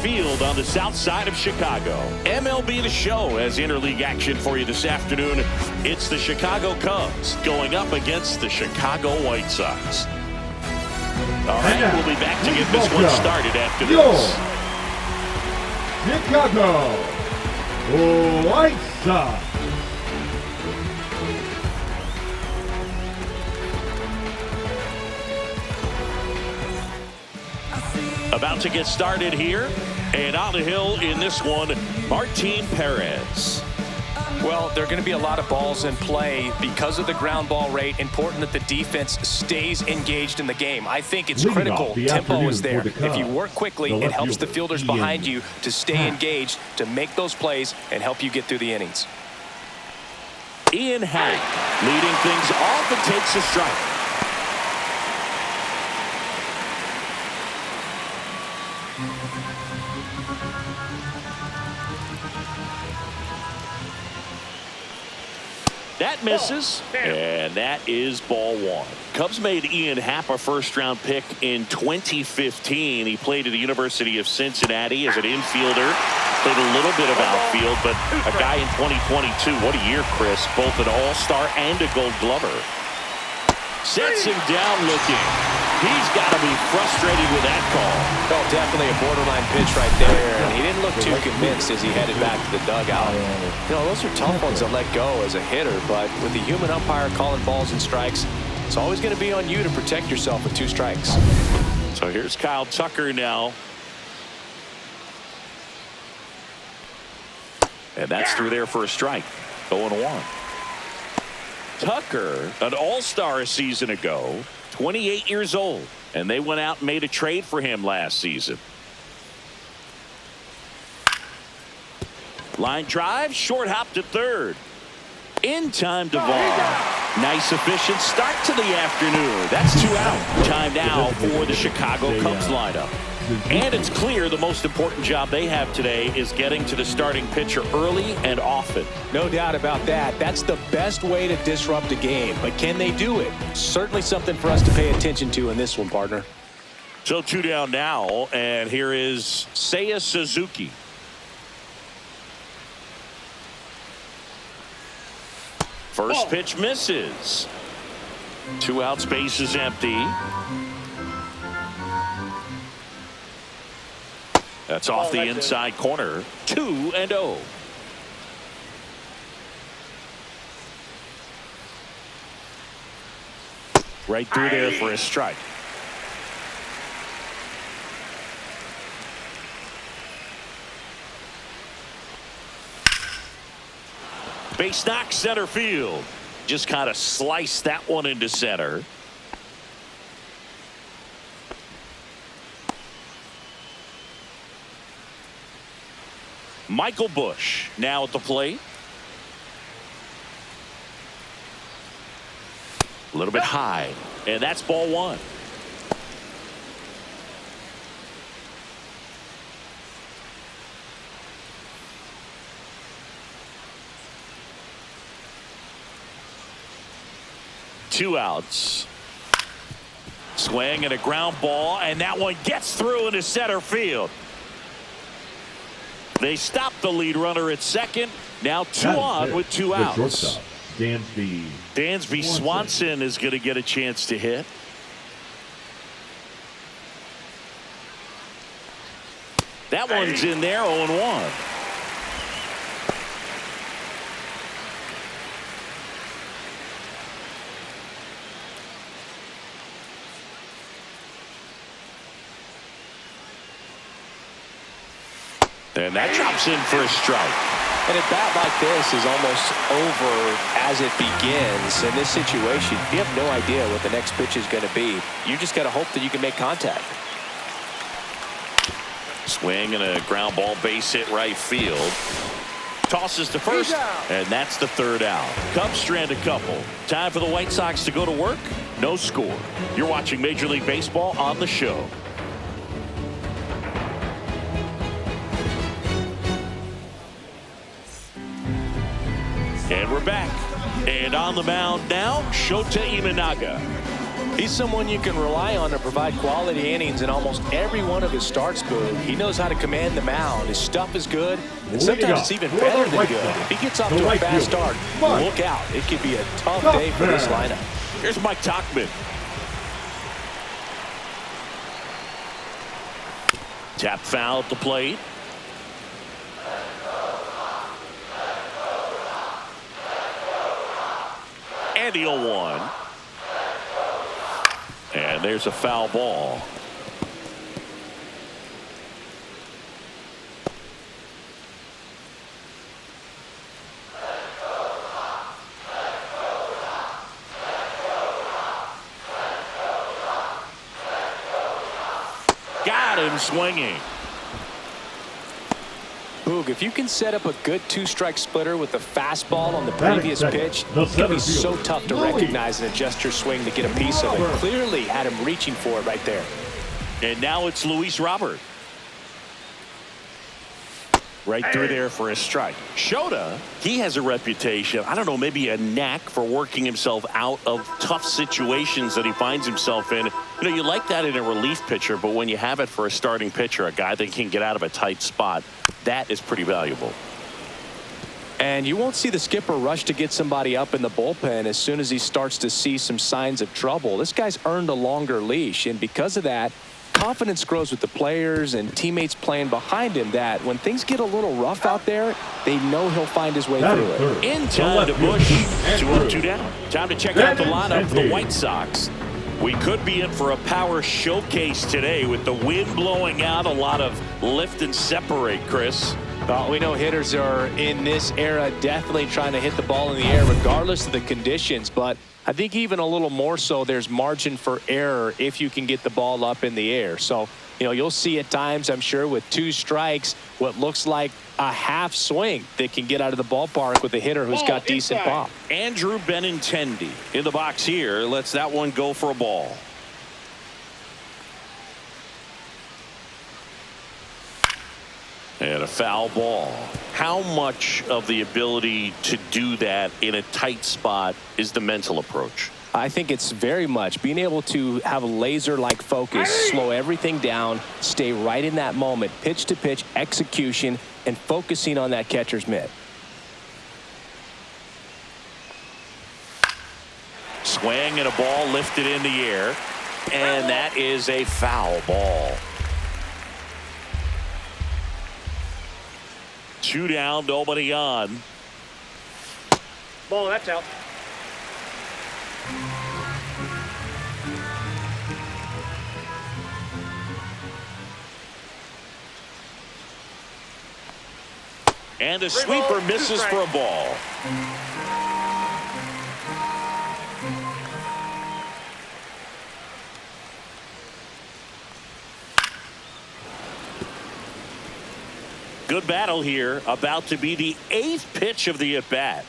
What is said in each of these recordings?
Field on the south side of Chicago. MLB The Show has interleague action for you this afternoon. It's the Chicago Cubs going up against the Chicago White Sox. All right, we'll be back to get this one started after this. Chicago White Sox. About to get started here, and on the hill in this one, Martin Perez. Well, there are going to be a lot of balls in play because of the ground ball rate. Important that the defense stays engaged in the game. I think it's critical. Tempo is there. If you work quickly, it helps the fielders behind you to stay engaged, to make those plays, and help you get through the innings. Ian Happ leading things off and takes a strike. That misses, and that is ball one. Cubs made Ian Happ a first-round pick in 2015. He played at the University of Cincinnati as an infielder. Played a little bit of outfield, but a guy in 2022. What a year, Chris. Both an all-star and a gold glover. Sets him down looking. He's got to be frustrated with that call. Oh, definitely a borderline pitch right there. And he didn't look too convinced as he headed back to the dugout. You know, those are tough ones to let go as a hitter, but with the human umpire calling balls and strikes, it's always going to be on you to protect yourself with 2 strikes. So here's Kyle Tucker now. And that's through there for a strike. 0-1. Tucker, an all-star a season ago, 28 years old, and they went out and made a trade for him last season. Line drive, short hop to third. In time, Devon. Nice efficient start to the afternoon. That's 2 out. Time now for the Chicago Cubs lineup. And it's clear the most important job they have today is getting to the starting pitcher early and often. No doubt about that. That's the best way to disrupt a game. But can they do it? Certainly something for us to pay attention to in this one, partner. So 2 down now, and here is Seiya Suzuki. First pitch misses. 2 outs, base is empty. That's off the inside corner. 2-0. Right through there for a strike. Base knock, center field. Just kind of sliced that one into center. Michael Busch now at the plate. A little bit high, and that's ball one. Two outs. Swing and a ground ball, and that one gets through into center field. They stop the lead runner at second. Now 2 on with 2 outs. Dansby Swanson is going to get a chance to hit. That one's in there, 0-1. And that drops in for a strike. And a bat like this is almost over as it begins. In this situation, you have no idea what the next pitch is going to be. You just got to hope that you can make contact. Swing and a ground ball, base hit right field. Tosses to first, and that's the 3rd out. Cubs strand a couple. Time for the White Sox to go to work. No score. You're watching Major League Baseball on the show. And we're back. And on the mound now, Shota Imanaga. He's someone you can rely on to provide quality innings in almost every one of his starts, Boog. He knows how to command the mound. His stuff is good, and sometimes it's even better than good. If he gets off to a fast start, look out. It could be a tough day for this lineup. Here's Mike Tauchman. Tap foul at the plate. And the 0-1. And there's a foul ball. Got him swinging. Boog, if you can set up a good two-strike splitter with the fastball on the previous pitch, it can be so tough to recognize and adjust your swing to get a piece of it. Clearly had him reaching for it right there. And now it's Luis Robert. Right through there for a strike. Shota, he has a reputation, I don't know, maybe a knack for working himself out of tough situations that he finds himself in. You know, you like that in a relief pitcher, but when you have it for a starting pitcher, a guy that can get out of a tight spot, that is pretty valuable. And you won't see the skipper rush to get somebody up in the bullpen as soon as he starts to see some signs of trouble. This guy's earned a longer leash, and because of that, confidence grows with the players and teammates playing behind him, that when things get a little rough out there, they know he'll find his way through it. In time to Bush. 2 up, 2 down. Time to check out the lineup for the White Sox. We could be in for a power showcase today with the wind blowing out, a lot of lift and separate, Chris. Well, we know hitters are in this era definitely trying to hit the ball in the air regardless of the conditions, but I think even a little more so there's margin for error if you can get the ball up in the air. So, you know, you'll see at times, I'm sure, with 2 strikes, what looks like a half swing that can get out of the ballpark with a hitter who's got decent pop. Andrew Benintendi in the box here. Lets that one go for a ball. And a foul ball. How much of the ability to do that in a tight spot is the mental approach? I think it's very much being able to have a laser-like focus, slow everything down, stay right in that moment, pitch-to-pitch execution, and focusing on that catcher's mitt. Swing and a ball lifted in the air, and that is a foul ball. 2 down, nobody on. Ball, that's out. And the sweeper misses for a ball. Good battle here, about to be the 8th pitch of the at-bat.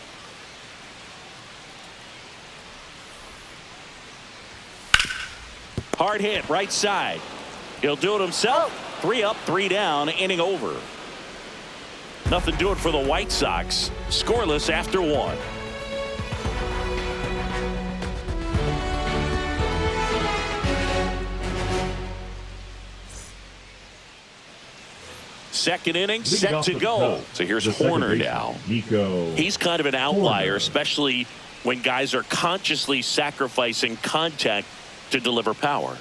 Hard hit, right side. He'll do it himself. 3 up, 3 down, inning over. Nothing doing for the White Sox. Scoreless after 1. Second inning set to go. So here's Horner now. He's kind of an outlier, especially when guys are consciously sacrificing contact to deliver power.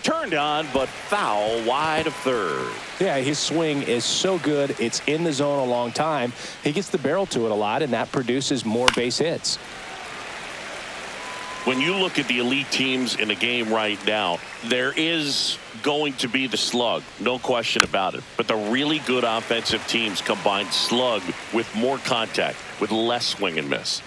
Turned on, but foul wide of third. Yeah, his swing is so good. It's in the zone a long time. He gets the barrel to it a lot, and that produces more base hits. When you look at the elite teams in the game right now, there is going to be the slug, no question about it. But the really good offensive teams combine slug with more contact, with less swing and miss.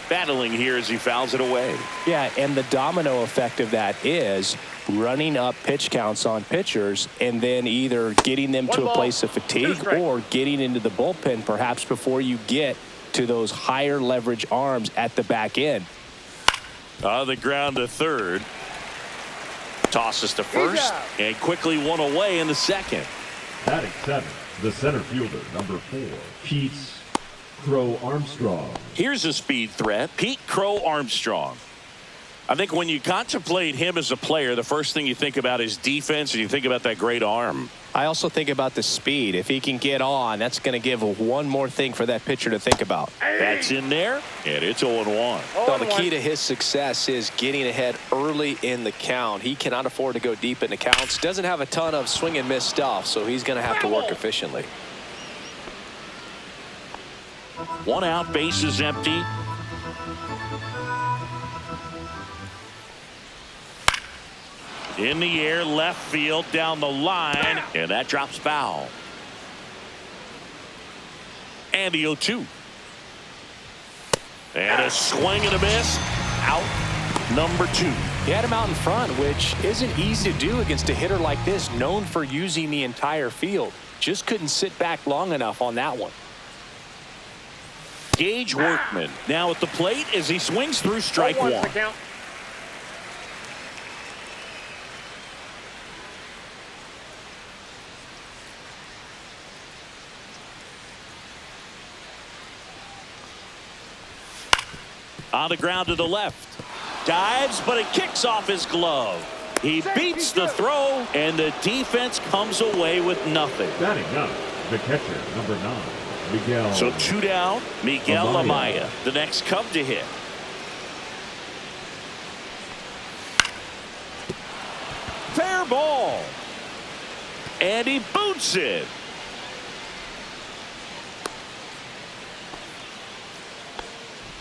Battling here as he fouls it away. Yeah, and the domino effect of that is running up pitch counts on pitchers and then either getting them to a place of fatigue or getting into the bullpen perhaps before you get to those higher leverage arms at the back end. On the ground to third. Tosses to first and quickly one away in the second. Batting 7, the center fielder, number 4, Keats. Crow Armstrong. Here's a speed threat, Pete Crow Armstrong. I think when you contemplate him as a player, the first thing you think about is defense, and you think about that great arm. I also think about the speed. If he can get on, that's going to give one more thing for that pitcher to think about. That's in there, and it's 0-1. So the key to his success is getting ahead early in the count. He cannot afford to go deep in the counts. Doesn't have a ton of swing and miss stuff, so he's going to have to work efficiently. 1 out, bases empty. In the air, left field, down the line, and that drops foul. And the 0-2. And a swing and a miss. Out number 2. He had him out in front, which isn't easy to do against a hitter like this, known for using the entire field. Just couldn't sit back long enough on that one. Gage Workman now at the plate as he swings through strike 1. On the ground to the left. Dives, but it kicks off his glove. He beats the throw, and the defense comes away with nothing. Batting up, the catcher, number 9, Miguel. So 2 down, Miguel Amaya, the next Cub to hit. Fair ball. And he boots it.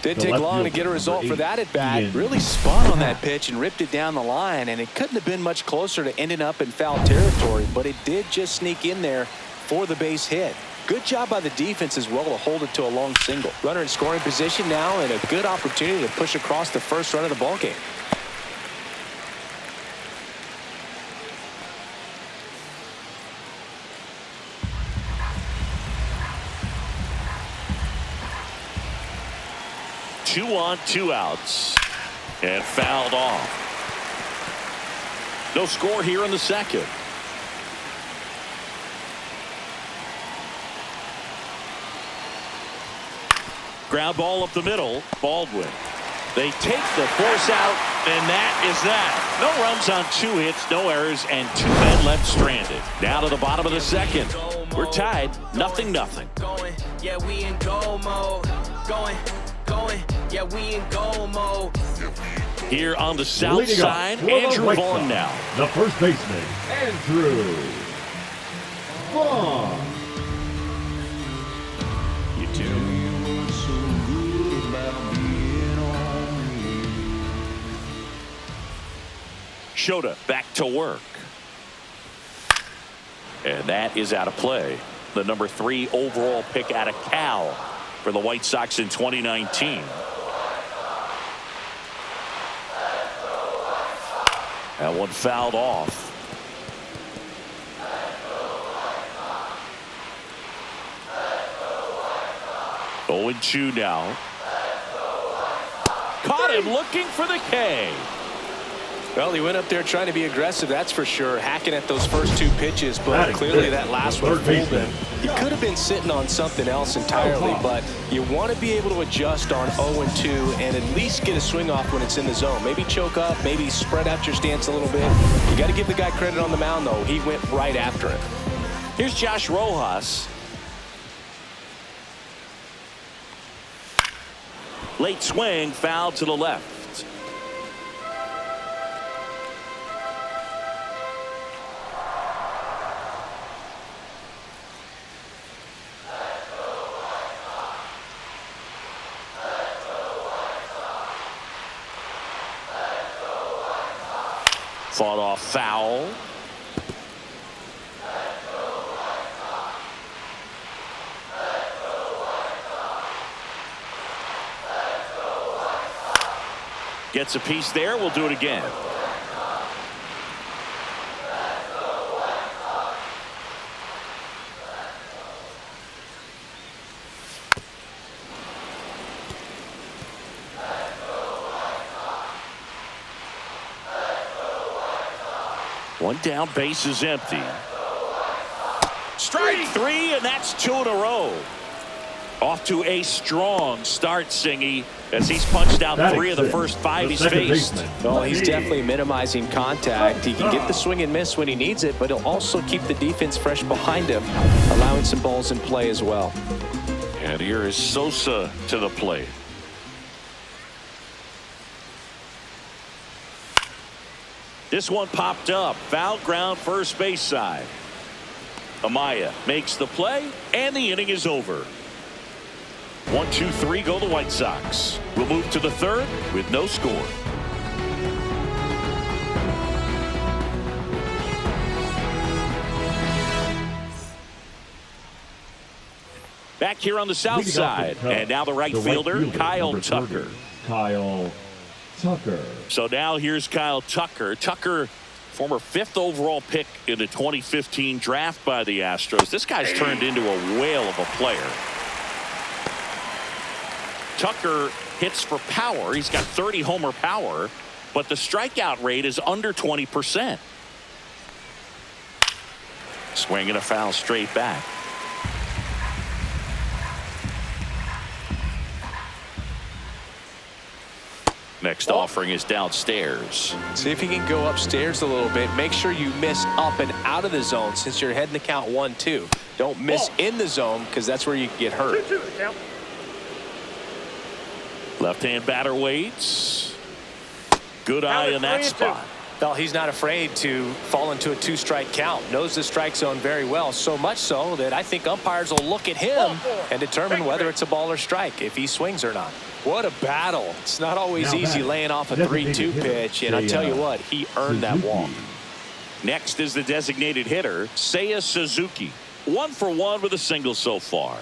Didn't take long to get a result for that at bat. Really spun on that pitch and ripped it down the line, and it couldn't have been much closer to ending up in foul territory, but it did just sneak in there for the base hit. Good job by the defense as well to hold it to a long single. Runner in scoring position now, and a good opportunity to push across the first run of the ballgame. Two on, 2 outs, and fouled off. No score here in the second. Ground ball up the middle. Baldwin. They take the force out, and that is that. No runs on 2 hits, no errors, and 2 men left stranded. Now to the bottom of the second. We're tied, 0-0. Yeah, we in goal mode. Going. Yeah, we in goal mode. Here on the south Leading side, up, Andrew Vaughn now. The first baseman, Andrew Vaughn. You do. Shota back to work. And that is out of play. The number 3 overall pick out of Cal for the White Sox in 2019. That one fouled off. Oh, 0-2 now. Caught him looking for the K. Well, he went up there trying to be aggressive, that's for sure, hacking at those first 2 pitches, but clearly that last one fooled him. He could have been sitting on something else entirely, but you want to be able to adjust on 0-2 and at least get a swing off when it's in the zone. Maybe choke up, maybe spread out your stance a little bit. You got to give the guy credit on the mound, though. He went right after it. Here's Josh Rojas. Late swing, foul to the left. Fought off foul. Gets a piece there. We'll do it again. One down, base is empty. Strike 3, and that's 2 in a row. Off to a strong start, Singy, as he's punched out 3 of the first 5 he's faced. Well, he's definitely minimizing contact. He can get the swing and miss when he needs it, but he'll also keep the defense fresh behind him, allowing some balls in play as well. And here is Sosa to the plate. This one popped up. Foul ground, first base side. Amaya makes the play, and the inning is over. 1, 2, 3 go the White Sox. We'll move to the third with no score. Back here on the south side, and now the right fielder, Kyle Tucker. Kyle Tucker. So now here's Kyle Tucker. Tucker, former 5th overall pick in the 2015 draft by the Astros. This guy's turned into a whale of a player. Tucker hits for power. He's got 30 homer power, but the strikeout rate is under 20%. Swing and a foul straight back. Next offering is downstairs. See if you can go upstairs a little bit. Make sure you miss up and out of the zone since you're heading to count 1-2. Don't miss in the zone because that's where you can get hurt. Left-hand batter waits. Good eye in that spot. Well, he's not afraid to fall into a 2-strike count. Knows the strike zone very well, so much so that I think umpires will look at him and determine whether it's a ball or strike, if he swings or not. What a battle. It's not always easy laying off a 3-2 pitch, and I tell you what, he earned that walk. Next is the designated hitter, Seiya Suzuki. 1 for 1 with a single so far.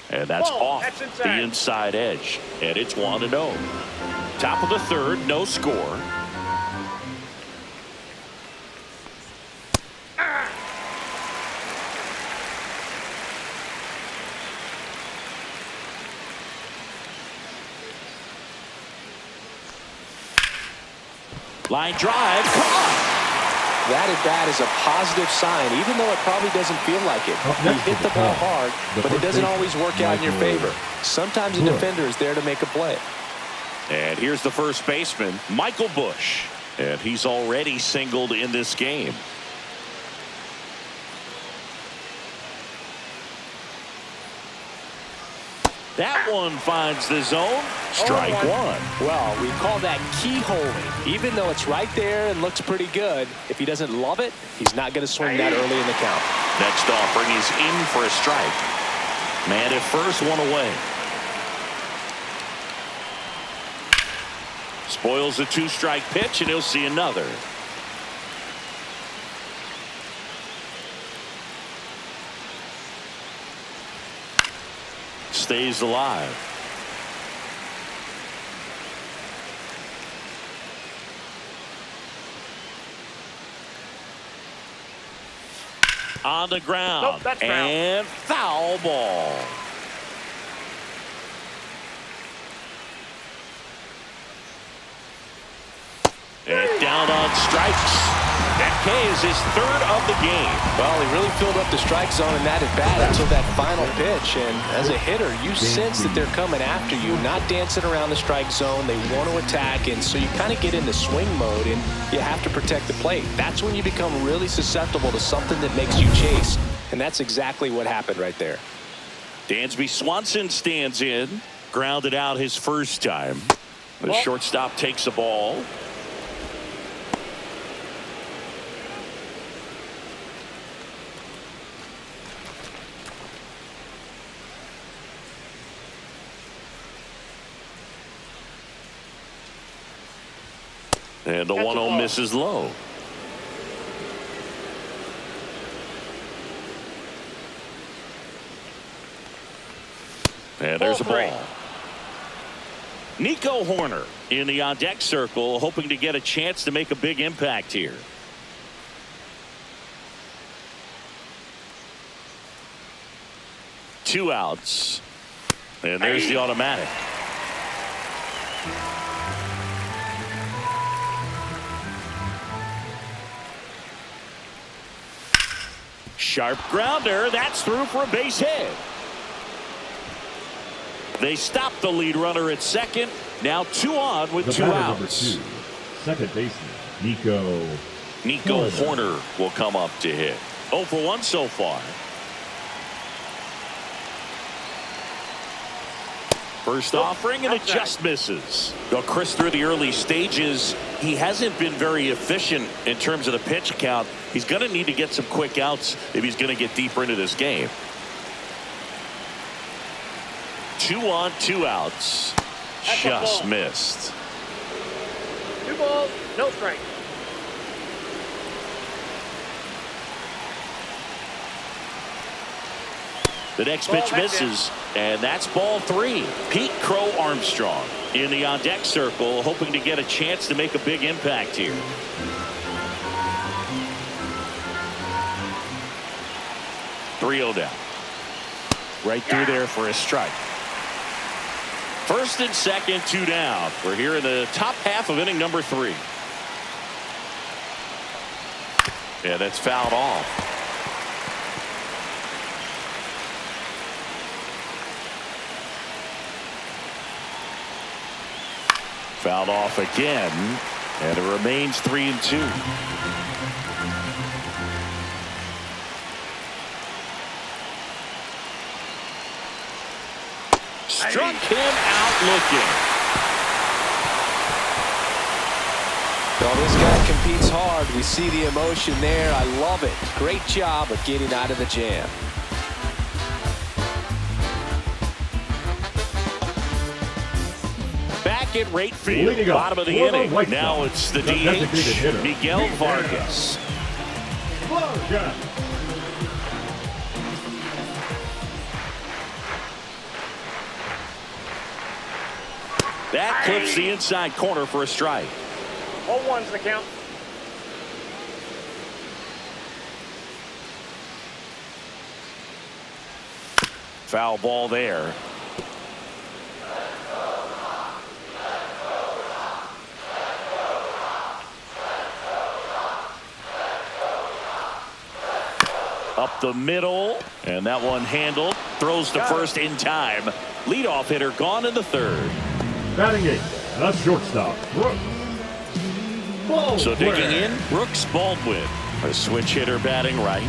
And that's off the inside edge. And it's 1-0. Top of the third, no score. Line drive, caught. That at bat is a positive sign, even though it probably doesn't feel like it. You hit the ball hard, but it doesn't always work out in your favor. Sometimes a defender is there to make a play. And here's the first baseman, Michael Busch. And he's already singled in this game. That one finds the zone. Strike 1. Well, we call that keyholing. Even though it's right there and looks pretty good, if he doesn't love it, he's not going to swing that early in the count. Next offering is in for a strike. Man at first, 1 away. Spoils the 2-strike pitch, and he'll see another. Stays alive. On the ground. Nope, and foul ball. And down on strikes. That K is his 3rd of the game. Well, he really filled up the strike zone in that at-bat until that final pitch. And as a hitter, you sense that they're coming after you, not dancing around the strike zone. They want to attack, and so you kind of get into swing mode, and you have to protect the plate. That's when you become really susceptible to something that makes you chase, and that's exactly what happened right there. Dansby Swanson stands in. Grounded out his first time. The shortstop takes a ball. And the 1-0 misses low. And there's a ball. Nico Horner in the on-deck circle, hoping to get a chance to make a big impact here. Two outs. And there's the automatic. Sharp grounder. That's through for a base hit. They stop the lead runner at second. Now 2 on with 2 outs. Number 2, second baseman, Nico Horner will come up to hit. 0 for 1 so far. First offering, and it just misses. Well, Chris, through the early stages, he hasn't been very efficient in terms of the pitch count. He's going to need to get some quick outs if he's going to get deeper into this game. 2 on, 2 outs. Just missed. 2 balls, no strike. The next pitch misses, and that's ball 3. Pete Crow Armstrong in the on-deck circle, hoping to get a chance to make a big impact here. .3-0 down. Right through there for a strike. First and second, 2 down. We're here in the top half of inning number 3. Yeah, that's fouled off. Fouled off again, and it remains 3-2. Struck him out looking. Well, this guy competes hard. We see the emotion there. I love it. Great job of getting out of the jam. Back at right field, bottom of the inning. Now it's the DH, Miguel Vargas. That clips the inside corner for a strike. 0-1's the count. Foul ball there. Up the middle, and that one handled. Throws to first in time. Leadoff hitter gone in the 3rd. Batting 8, the shortstop, Brooks. So digging in, Brooks Baldwin, a switch hitter batting right.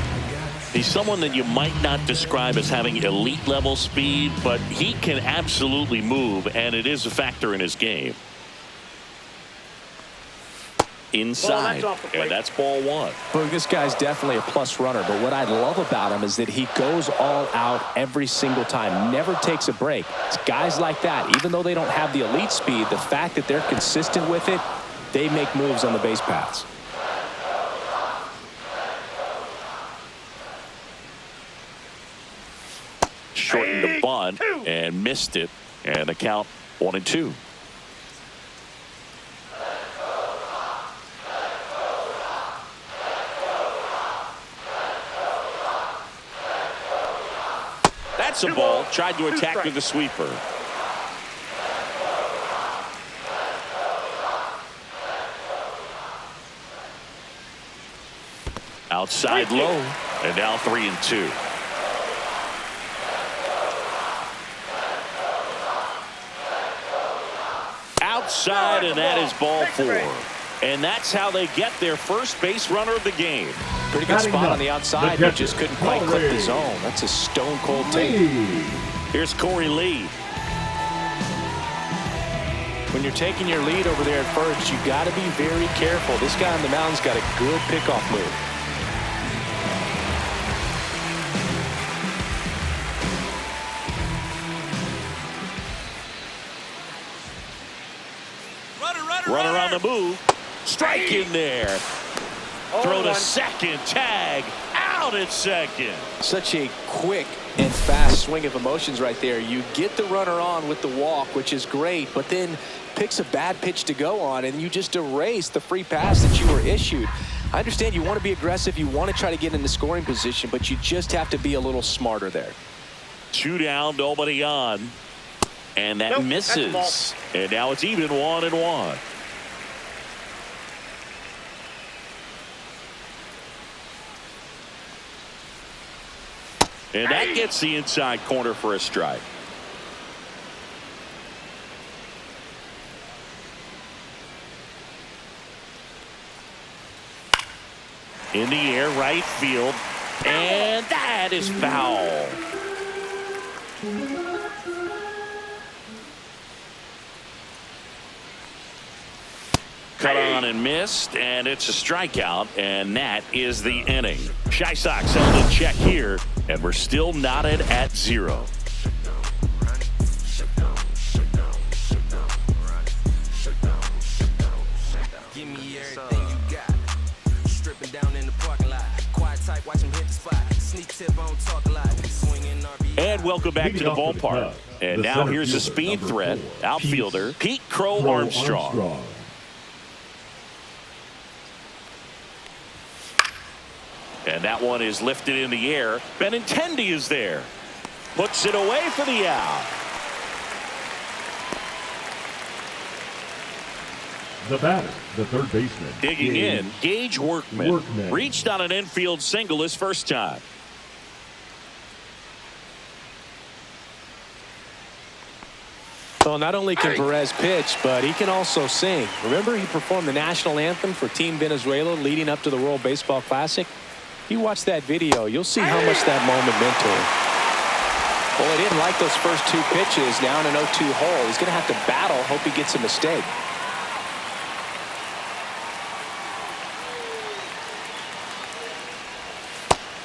He's someone that you might not describe as having elite level speed, but he can absolutely move, and it is a factor in his game. Inside, and that's ball 1. Look, this guy's definitely a plus runner, but what I love about him is that he goes all out every single time, never takes a break. It's guys like that, even though they don't have the elite speed, the fact that they're consistent with it, they make moves on the base paths. Shortened the bunt and missed it, and the count 1-2. That's a ball. Tried to attack with the sweeper. Outside low, and now 3-2. Outside, and that is ball 4. And that's how they get their first base runner of the game. Pretty good spot on the outside, but just couldn't quite clip the zone. That's a stone-cold take. Here's Corey Lee. When you're taking your lead over there at first, you got to be very careful. This guy on the mound's got a good pickoff move. Runner on the move. Strike in there. Throw to second. Tag. Out at second. Such a quick and fast swing of emotions right there. You get the runner on with the walk, which is great, but then picks a bad pitch to go on, and you just erase the free pass that you were issued. I understand you want to be aggressive. You want to try to get in the scoring position, but you just have to be a little smarter there. 2 down, nobody on. And that misses. And now it's even 1-1. And that gets the inside corner for a strike. In the air, right field. And that is foul. Cut on and missed, and it's a strikeout, and that is the inning. Shy Sox held in check here, and we're still knotted at 0. Give me everything you got. Stripping down in the parking lot. Quiet type, watch him hit the spot. Sneak tip on talk a lot. Swinging RBI. And welcome back to the ballpark. And now here's a speed threat, outfielder Pete Crow Armstrong. And that one is lifted in the air. Benintendi is there. Puts it away for the out. The batter, the third baseman. Digging in, Gage Workman. Reached on an infield single his first time. Well, not only can Perez pitch, but he can also sing. Remember, he performed the national anthem for Team Venezuela leading up to the World Baseball Classic? If you watch that video, you'll see how much that moment meant to him. Well, he didn't like those first 2 pitches. Now in an 0-2 hole, he's going to have to battle. Hope he gets a mistake.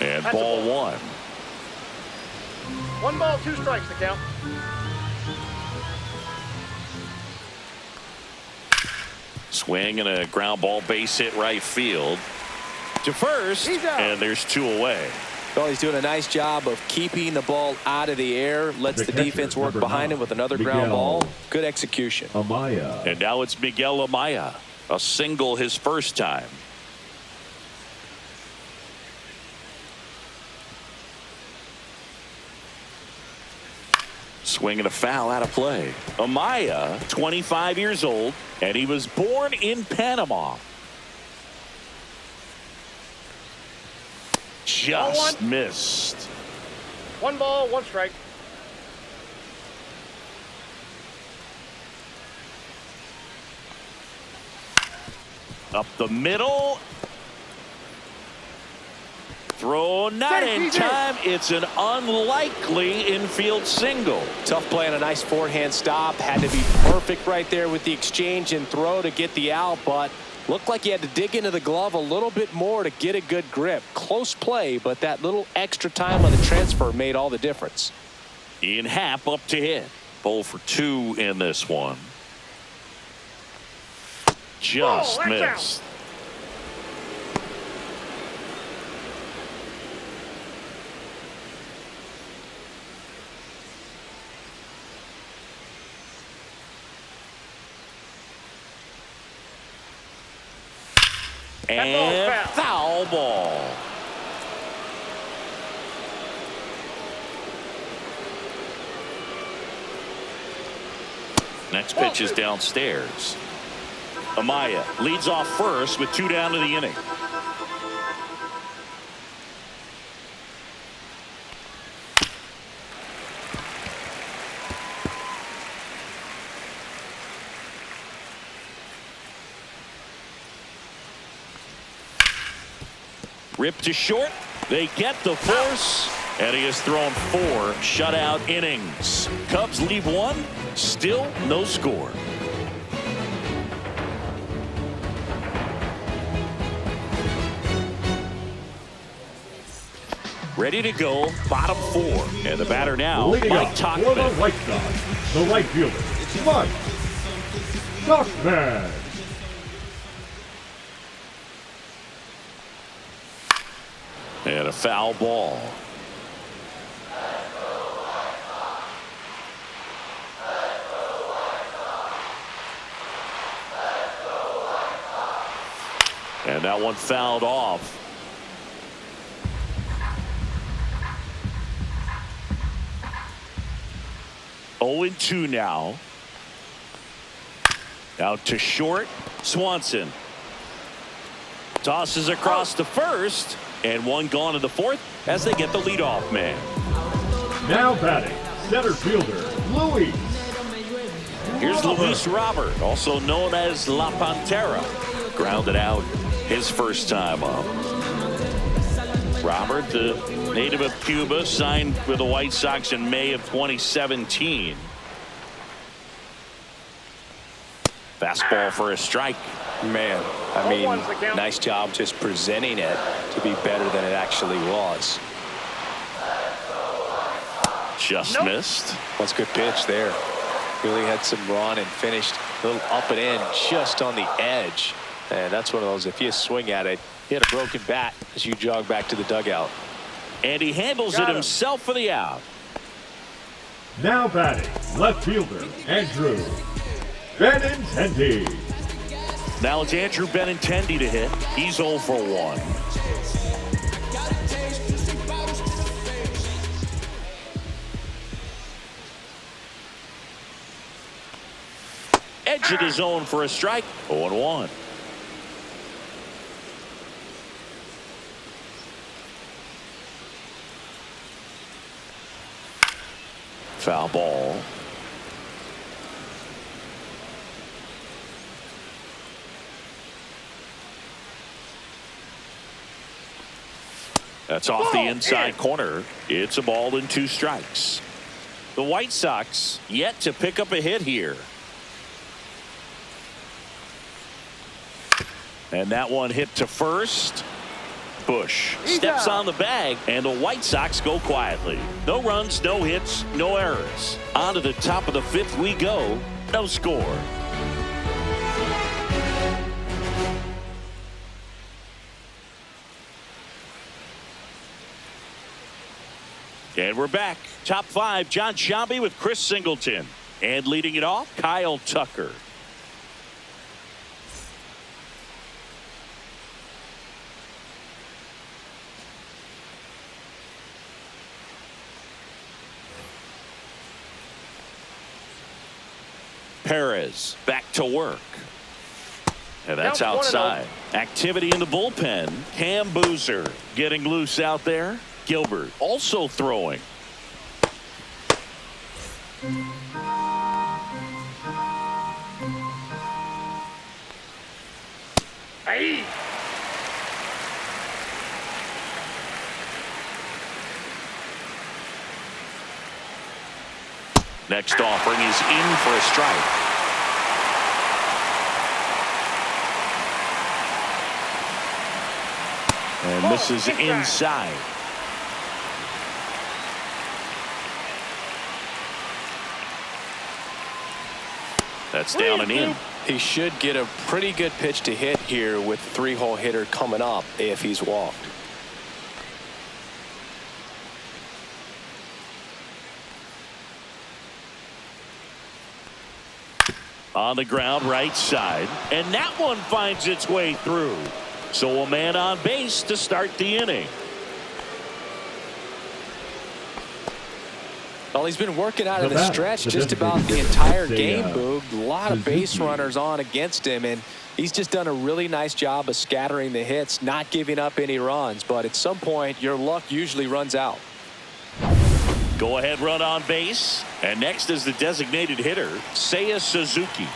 And ball 1. 1 ball, 2 strikes to count. Swing and a ground ball base hit right field. To first, and there's 2 away. Well, he's doing a nice job of keeping the ball out of the air. Lets the defense work behind him with another ground ball. Good execution. Amaya. And now it's Miguel Amaya. A single his first time. Swing and a foul out of play. Amaya, 25 years old, and he was born in Panama. Just missed. 1 ball, 1 strike. Up the middle. Throw not in time. It's an unlikely infield single. Tough play on a nice forehand stop. Had to be perfect right there with the exchange and throw to get the out, but looked like he had to dig into the glove a little bit more to get a good grip. Close play, but that little extra time on the transfer made all the difference. Ian Happ up to hit. 0 for 2 in this one. Just missed. And foul ball. Next pitch is downstairs. Amaya leads off first with 2 down to the inning. Rip to short. They get the force, and he has thrown 4 shutout innings. Cubs leave 1, still no score. Ready to go, bottom 4, and the batter now, Mike Tauchman. For the White Sox, the right fielder, Mike Tauchman. And a foul ball. And that one fouled off. Oh and 2 now. Out to short. Swanson tosses across to first. And 1 gone in the 4th as they get the leadoff man. Now batting, center fielder, Luis. Here's Luis Robert, also known as La Pantera. Grounded out his first time up. Robert, the native of Cuba, signed with the White Sox in May of 2017. Fastball for a strike. Man, I mean, nice job just presenting it to be better than it actually was. Just missed. That's a good pitch there. Really had some run and finished a little up and in just on the edge. And that's one of those, if you swing at it, hit a broken bat as you jog back to the dugout. And he handles it himself for the out. Now batting, left fielder, Andrew Benintendi. Now it's Andrew Benintendi to hit. He's 0 for 1. Edge of the zone for a strike. 0-1. Foul ball. That's off the inside corner. It's a ball and 2 strikes. The White Sox yet to pick up a hit here. And that one hit to first. Bush steps on the bag, and the White Sox go quietly. No runs, no hits, no errors. On to the top of the 5th we go. No score. And we're back. Top 5, John Sciambi with Chris Singleton. And leading it off, Kyle Tucker. Perez back to work. And that's outside. Activity in the bullpen. Cam Boozer getting loose out there. Gilbert also throwing. Hey. Next offering is in for a strike. And this is inside. That's down and in. He should get a pretty good pitch to hit here with 3-hole hitter coming up if he's walked. On the ground right side, and that one finds its way through. So a man on base to start the inning. Well, he's been working out of the stretch just about the entire game, Boog. A lot of base runners on against him, and he's just done a really nice job of scattering the hits, not giving up any runs. But at some point, your luck usually runs out. Go ahead run on base. And next is the designated hitter, Seiya Suzuki.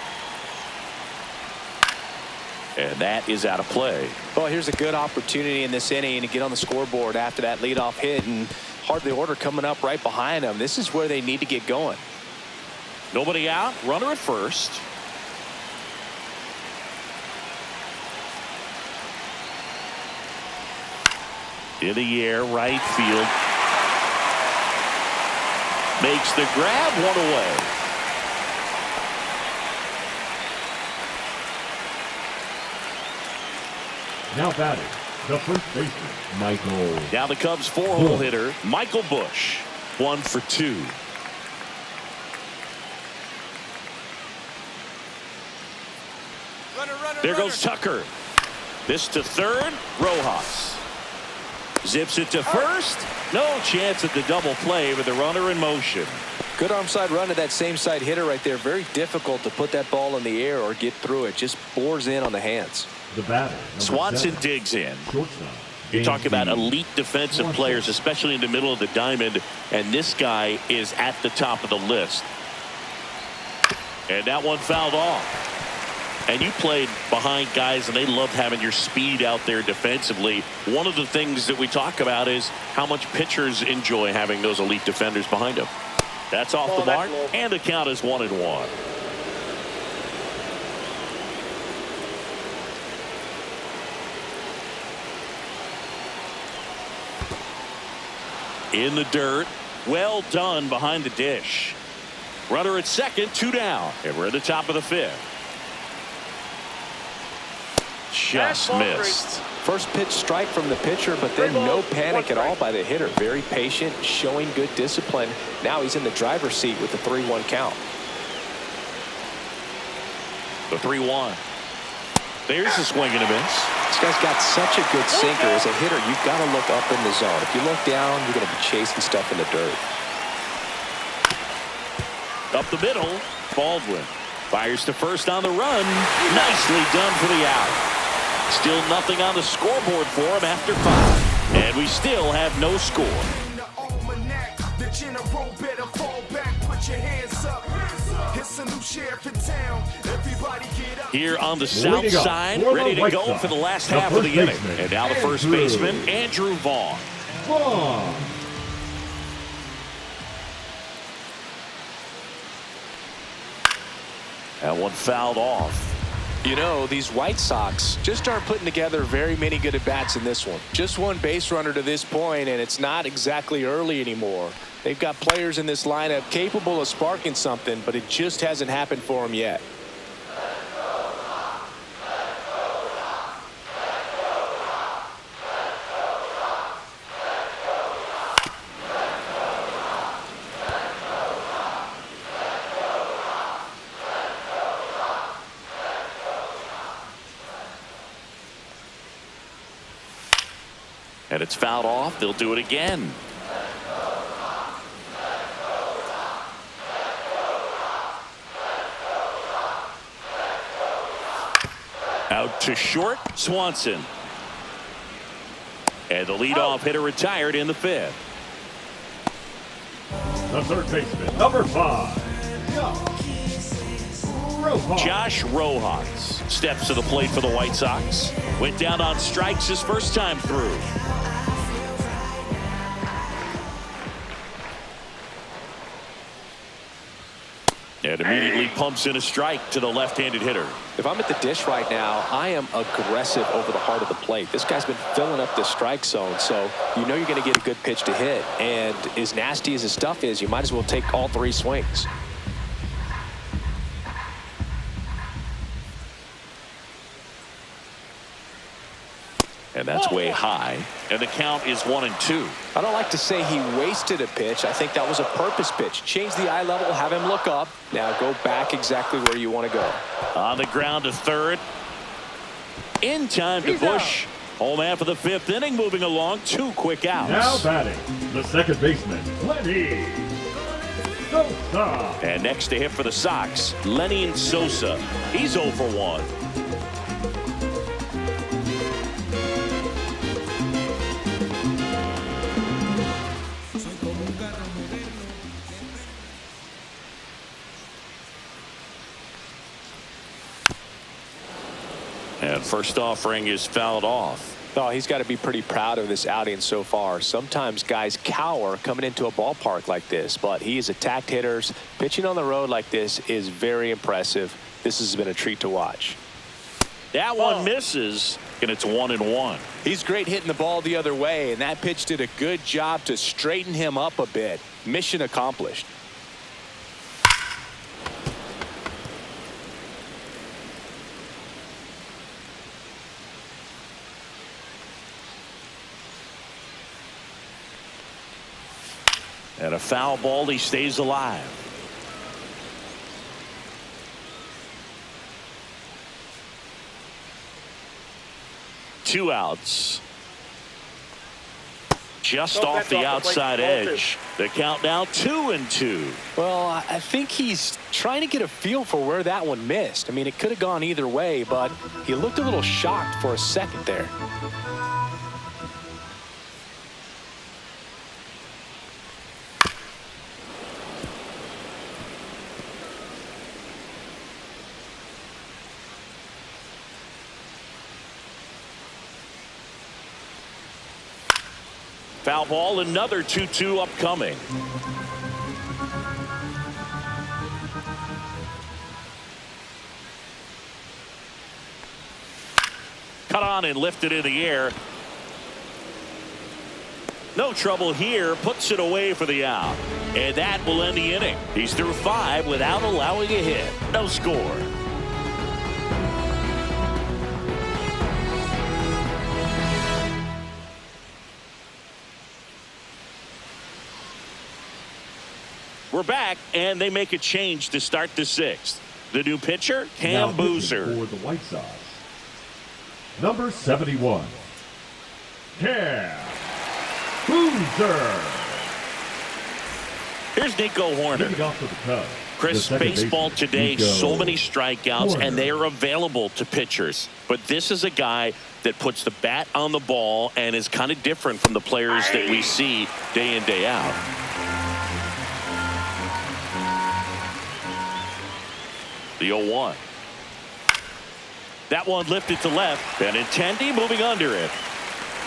And that is out of play. Well, here's a good opportunity in this inning to get on the scoreboard after that leadoff hit, and hardly order coming up right behind them. This is where they need to get going. Nobody out. Runner at first. In the air, right field. Makes the grab, one away. Now batting, the first baseman, Michael. Now the Cubs 4-hole hitter, Michael Bush. 1 for 2. There goes Tucker. This to third, Rojas. Zips it to first. No chance at the double play with the runner in motion. Good arm side run to that same side hitter right there. Very difficult to put that ball in the air or get through it. Just bores in on the hands. The batter, Swanson 7, digs in. shortstop, You talk about B. elite defensive players, especially in the middle of the diamond, and this guy is at the top of the list. And that one fouled off. And you played behind guys, and they loved having your speed out there defensively. One of the things that we talk about is how much pitchers enjoy having those elite defenders behind them. That's off the mark, and the count is 1-1. In the dirt. Well done behind the dish. Runner at second, 2 down. And we're at the top of the 5th. Just missed. First pitch strike from the pitcher, but then no panic at all by the hitter. Very patient, showing good discipline. Now he's in the driver's seat with the 3-1 count. The 3-1. There's a swing and a miss. This guy's got such a good sinker. As a hitter, you've got to look up in the zone. If you look down, you're going to be chasing stuff in the dirt. Up the middle, Baldwin fires to first on the run. Nicely done for the out. Still nothing on the scoreboard for him after 5. And we still have no score. Here on the south side, ready to go for the last half of the inning. And now the first baseman, Andrew Vaughn. That one fouled off. You know, these White Sox just aren't putting together very many good at-bats in this one. Just one base runner to this point, and it's not exactly early anymore. They've got players in this lineup capable of sparking something, but it just hasn't happened for them yet. And it's fouled off. They'll do it again. Out to short, Swanson. And the leadoff hitter retired in the 5th. The third baseman, number 5. Josh Rojas steps to the plate for the White Sox. Went down on strikes his first time through. And immediately pumps in a strike to the left-handed hitter. If I'm at the dish right now, I am aggressive over the heart of the plate. This guy's been filling up the strike zone, so you know you're going to get a good pitch to hit. And as nasty as his stuff is, you might as well take all 3 swings. And that's way high. And the count is 1-2. I don't like to say he wasted a pitch. I think that was a purpose pitch. Change the eye level, have him look up. Now go back exactly where you want to go. On the ground to third. In time to Bush. Home half of the 5th inning, moving along. 2 quick outs. Now batting, the second baseman, Lenny Sosa. And next to hit for the Sox, Lenny Sosa. He's 0 for 1. And first offering is fouled off. Oh, he's got to be pretty proud of this outing so far. Sometimes guys cower coming into a ballpark like this, but he has attacked hitters. Pitching on the road like this is very impressive. This has been a treat to watch. That one misses, and it's 1-1. He's great hitting the ball the other way, and that pitch did a good job to straighten him up a bit. Mission accomplished. And a foul ball, he stays alive. Two outs. Just off the outside edge. The count now 2-2. Well, I think he's trying to get a feel for where that one missed. I mean, it could have gone either way, but he looked a little shocked for a second there. Foul ball, another 2-2 upcoming. Cut on and lifted in the air. No trouble here, puts it away for the out. And that will end the inning. He's through 5 without allowing a hit. No score. We're back, and they make a change to start the 6th. The new pitcher, Cam Boozer. For the White Sox, number 71, Cam Boozer. Here's Nico Horner. Off for the Cubs, Chris, baseball today, so many strikeouts, and they are available to pitchers. But this is a guy that puts the bat on the ball and is kind of different from the players that we see day in, day out. The 0-1. That one lifted to left. Benintendi moving under it.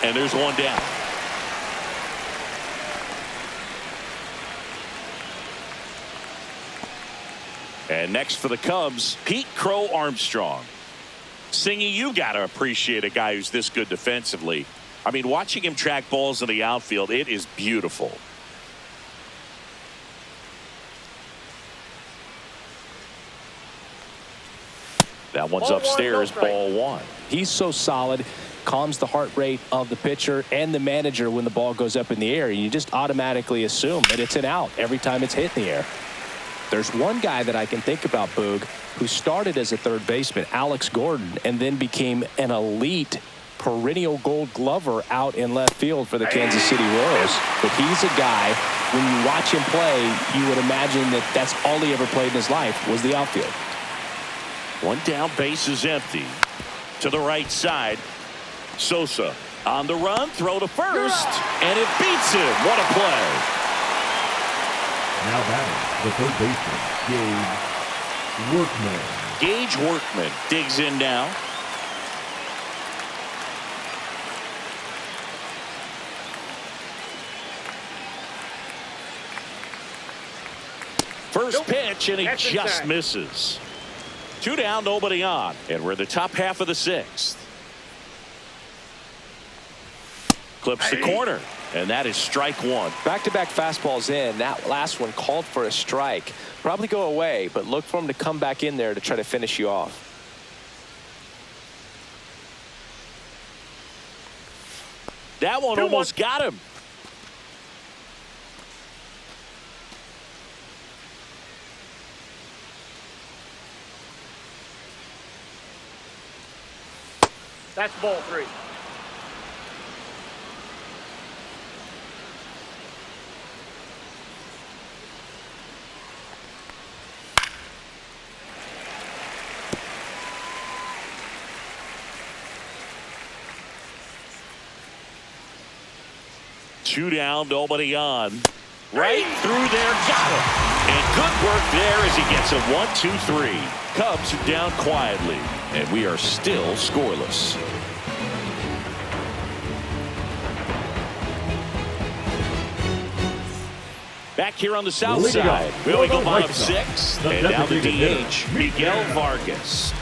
And there's one down. And next for the Cubs, Pete Crow Armstrong. Singy, you got to appreciate a guy who's this good defensively. I mean, watching him track balls in the outfield, it is beautiful. That one's upstairs, ball 1. He's so solid, calms the heart rate of the pitcher and the manager when the ball goes up in the air. You just automatically assume that it's an out every time it's hit in the air. There's one guy that I can think about, Boog, who started as a third baseman, Alex Gordon, and then became an elite perennial Gold Glover out in left field for the Kansas City Royals. But he's a guy, when you watch him play, you would imagine that that's all he ever played in his life was the outfield. One down, base is empty. To the right side, Sosa on the run, throw to first, and it beats him. What a play. Now batting, the third baseman, Gage Workman. Gage Workman digs in now. First pitch, and he just misses. 2 down, nobody on, and we're in the top half of the 6th. Clips the corner, and that is strike 1. Back-to-back fastballs in. That last one called for a strike. Probably go away, but look for him to come back in there to try to finish you off. That one almost got him. That's ball 3. Two down, nobody on. Right through there, got him. And good work there as he gets a 1-2-3. Cubs are down quietly, and we are still scoreless. Back here on the south side, we go bottom 6, and down the DH, Miguel Vargas.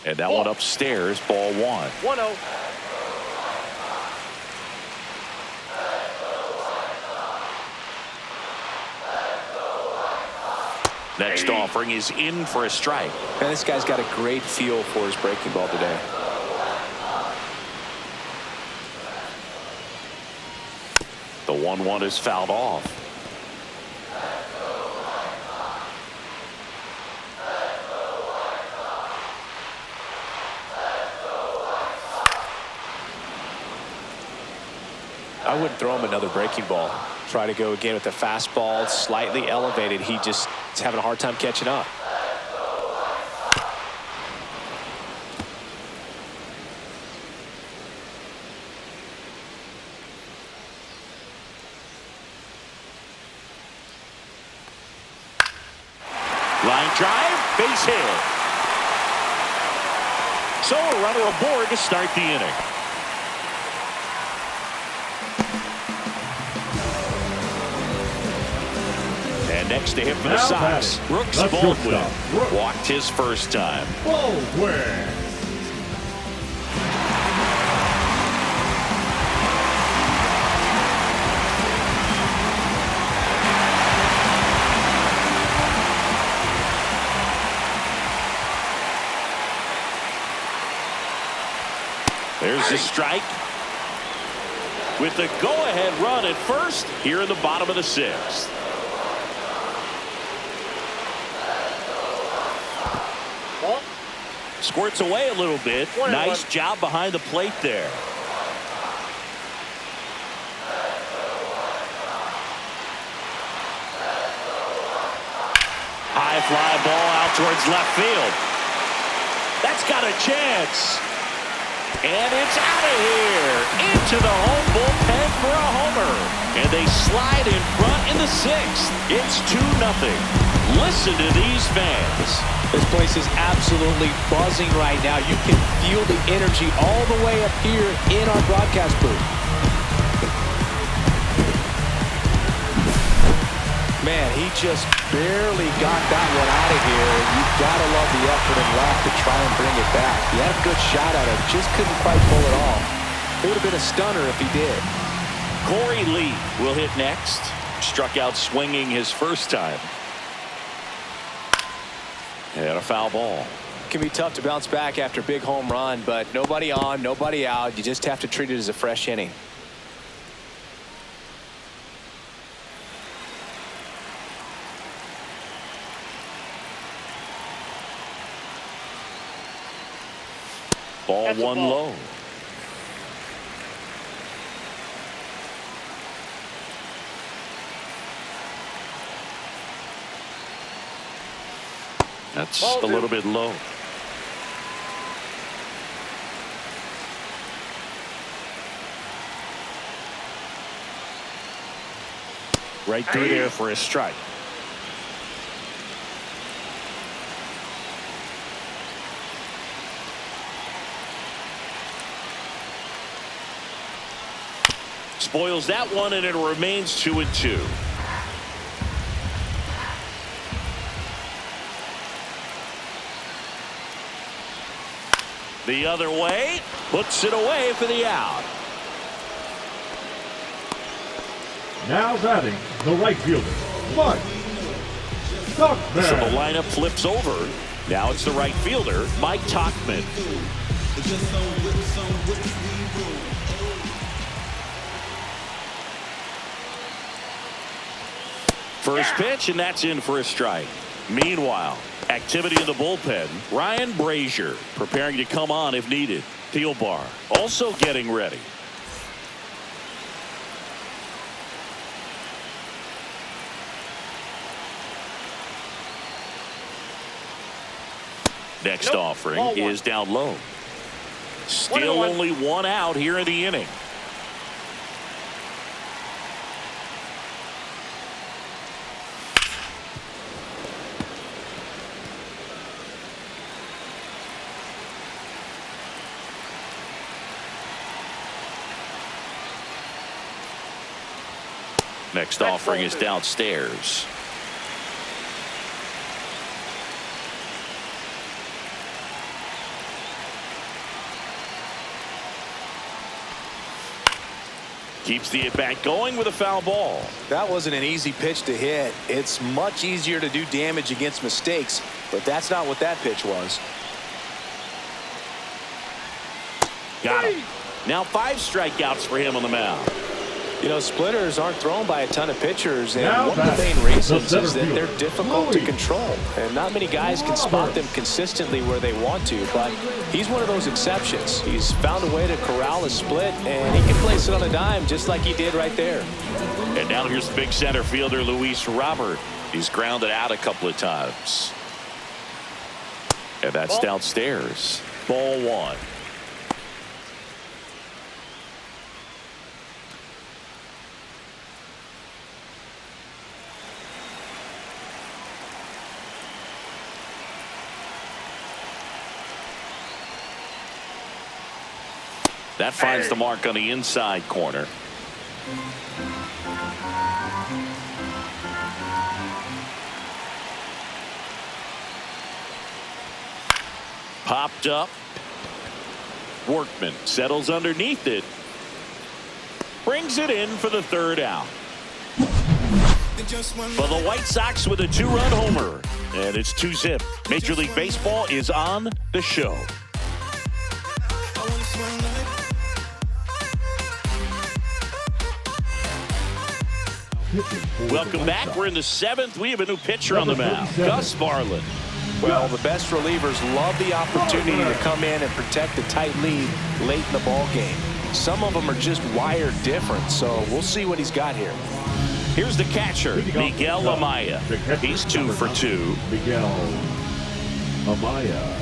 And that one upstairs, ball 1. 1-0. Next offering is in for a strike. And this guy's got a great feel for his breaking ball today. The 1-1 is fouled off. I wouldn't throw him another breaking ball. Try to go again with the fastball, slightly elevated. He just is having a hard time catching up. Line drive, base hit. So a runner aboard to start the inning. And next to him for the Sox, Brooks Baldwin. Walked his first time. Baldwin. There's the strike. With the go-ahead run at first here in the bottom of the sixth. Squirts away a little bit. Nice job behind the plate there. High fly ball out towards left field. That's got a chance. And it's out of here. Into the home bullpen for a homer. And they slide in front in the sixth. It's 2-0. Listen to these fans. This place is absolutely buzzing right now. You can feel the energy all the way up here in our broadcast booth. Man, he just barely got that one out of here. You've got to love the effort and left to try and bring it back. He had a good shot at it, just couldn't quite pull it off. It would have been a stunner if he did. Corey Lee will hit next. Struck out swinging his first time. And a foul ball. It can be tough to bounce back after a big home run, but nobody on, nobody out. You just have to treat it as a fresh inning. Ball one low. That's a little bit low. Right through there for a strike. Spoils that one, and it remains 2-2. The other way, puts it away for the out. Now batting, the right fielder, Mike Tauchman. So the lineup flips over. Now it's the right fielder, Mike Tauchman. First pitch, and that's in for a strike. Meanwhile, activity in the bullpen. Ryan Brazier preparing to come on if needed. Thielbar also getting ready. Next offering is down low. Still only one out here in the inning. Next offering is downstairs. Keeps the at-bat going with a foul ball. That wasn't an easy pitch to hit. It's much easier to do damage against mistakes, but that's not what that pitch was. Got him. Now 5 strikeouts for him on the mound. You know, splitters aren't thrown by a ton of pitchers, and one of the main reasons is that they're difficult to control. And not many guys can spot them consistently where they want to, but he's one of those exceptions. He's found a way to corral a split, and he can place it on a dime just like he did right there. And now here's the big center fielder, Luis Robert. He's grounded out a couple of times. And that's downstairs. Ball 1. That finds the mark on the inside corner. Popped up. Workman settles underneath it. Brings it in for the third out. For the White Sox with a 2-run homer. And it's 2-zip. Major League Baseball is on the show. Welcome back. We're in the 7th. We have a new pitcher on the mound, Gus Varland. Well, the best relievers love the opportunity to come in and protect a tight lead late in the ball game. Some of them are just wired different, so we'll see what he's got here. Here's the catcher, Miguel Amaya. He's 2 for 2. Miguel Amaya.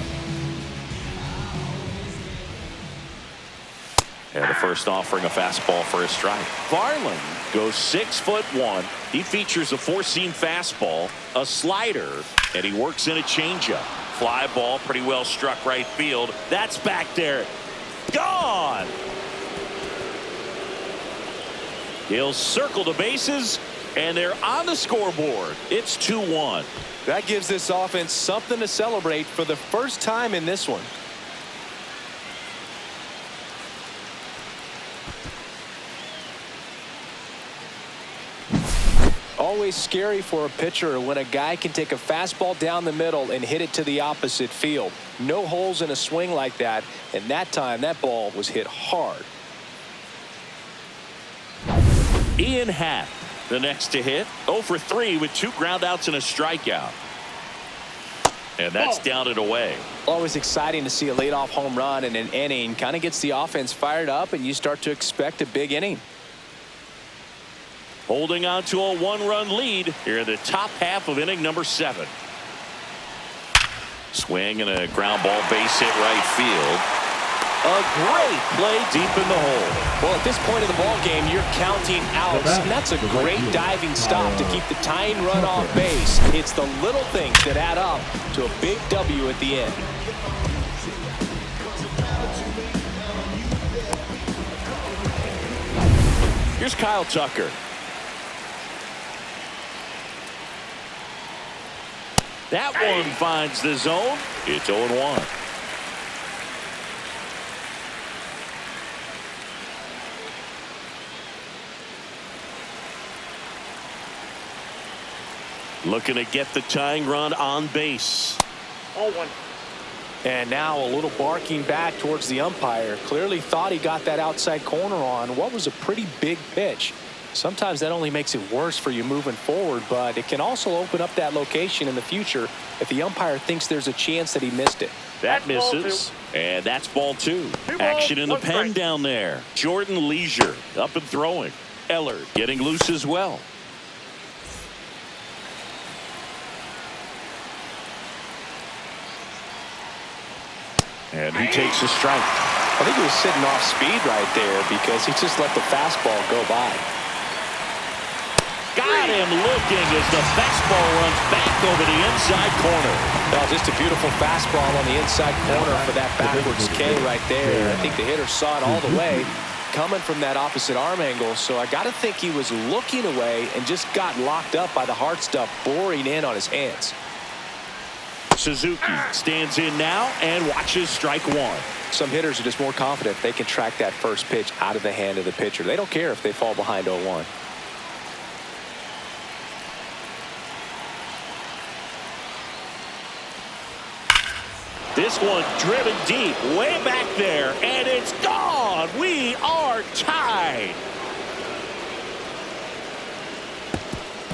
And the first offering a fastball for a strike. Varland goes 6'1". He features a 4-seam fastball, a slider, and he works in a changeup. Fly ball pretty well struck right field. That's back there. Gone. He'll circle the bases, and they're on the scoreboard. It's 2-1. That gives this offense something to celebrate for the first time in this one. Always scary for a pitcher when a guy can take a fastball down the middle and hit it to the opposite field. No holes in a swing like that, and that time that ball was hit hard. Ian Happ, the next to hit, 0 for 3 with 2 groundouts and a strikeout. And that's down and away. Always exciting to see a leadoff home run in an inning. Kind of gets the offense fired up, and you start to expect a big inning. Holding on to a 1-run lead here in the top half of inning number 7. Swing and a ground ball base hit right field. A great play deep in the hole. Well, at this point of the ball game, you're counting outs, and that's a great diving stop to keep the tying run off base. It's the little things that add up to a big W at the end. Here's Kyle Tucker. That one finds the zone. It's 0-1. Looking to get the tying run on base. 0-1. And now a little barking back towards the umpire. Clearly thought he got that outside corner on what was a pretty big pitch. Sometimes that only makes it worse for you moving forward, but it can also open up that location in the future if the umpire thinks there's a chance that he missed it. That misses, and that's ball 2. Action in the pen down there. Jordan Leisure up and throwing. Ellard getting loose as well. And he takes a strike. I think he was sitting off speed right there because he just let the fastball go by. Got him looking as the fastball runs back over the inside corner. Well, just a beautiful fastball on the inside corner for that backwards K right there. I think the hitter saw it all the way coming from that opposite arm angle. So I got to think he was looking away and just got locked up by the hard stuff boring in on his hands. Suzuki stands in now and watches strike 1. Some hitters are just more confident they can track that first pitch out of the hand of the pitcher. They don't care if they fall behind 0-1. This one driven deep, way back there, and it's gone. We are tied.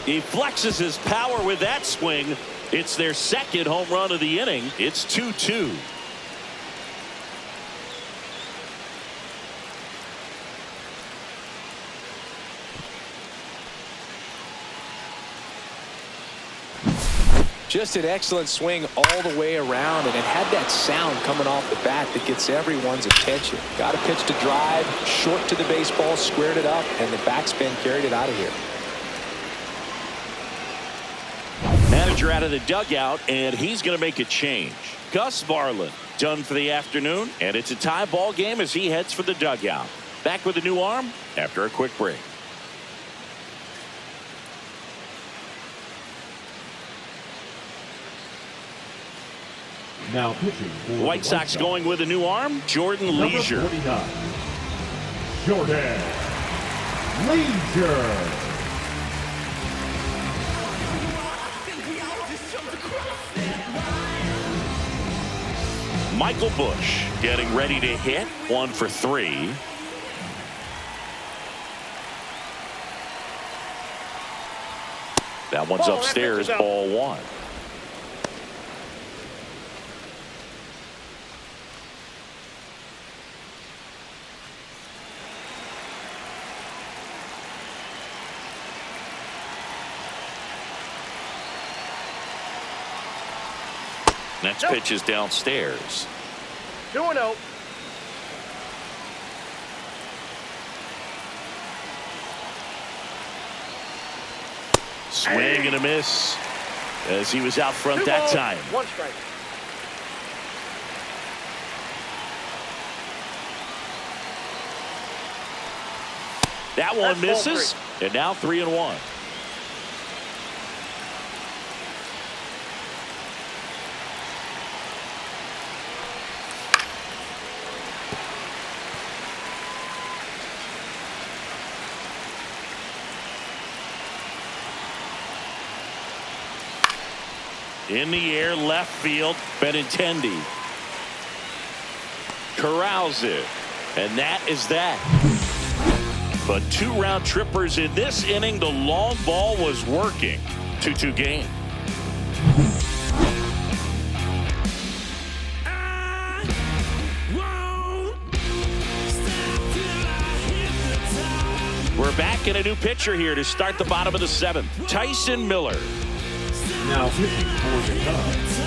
He flexes his power with that swing. It's their second home run of the inning. It's 2-2. Just an excellent swing all the way around, and it had that sound coming off the bat that gets everyone's attention. Got a pitch to drive, short to the baseball, squared it up, and the backspin carried it out of here. manager out of the dugout, and he's going to make a change. Gus Varland done for the afternoon, and it's a tie ball game as he heads for the dugout. Back with a new arm after a quick break. Now pitching for the White Sox going with a new arm, Jordan Leisure. Number 49, Jordan Leisure. Michael Busch getting ready to hit. 1 for 3. That one's upstairs, ball 1. Next pitch is downstairs. 2-0. Swing and a miss as he was out front that time. 1 strike. That one misses, and now 3-1. In the air, left field, Benintendi corrals it, and that is that. But 2 round trippers in this inning. The long ball was working. 2-2 game. We're back in a new pitcher here to start the bottom of the 7th. Tyson Miller. Now pitching for the Cubs,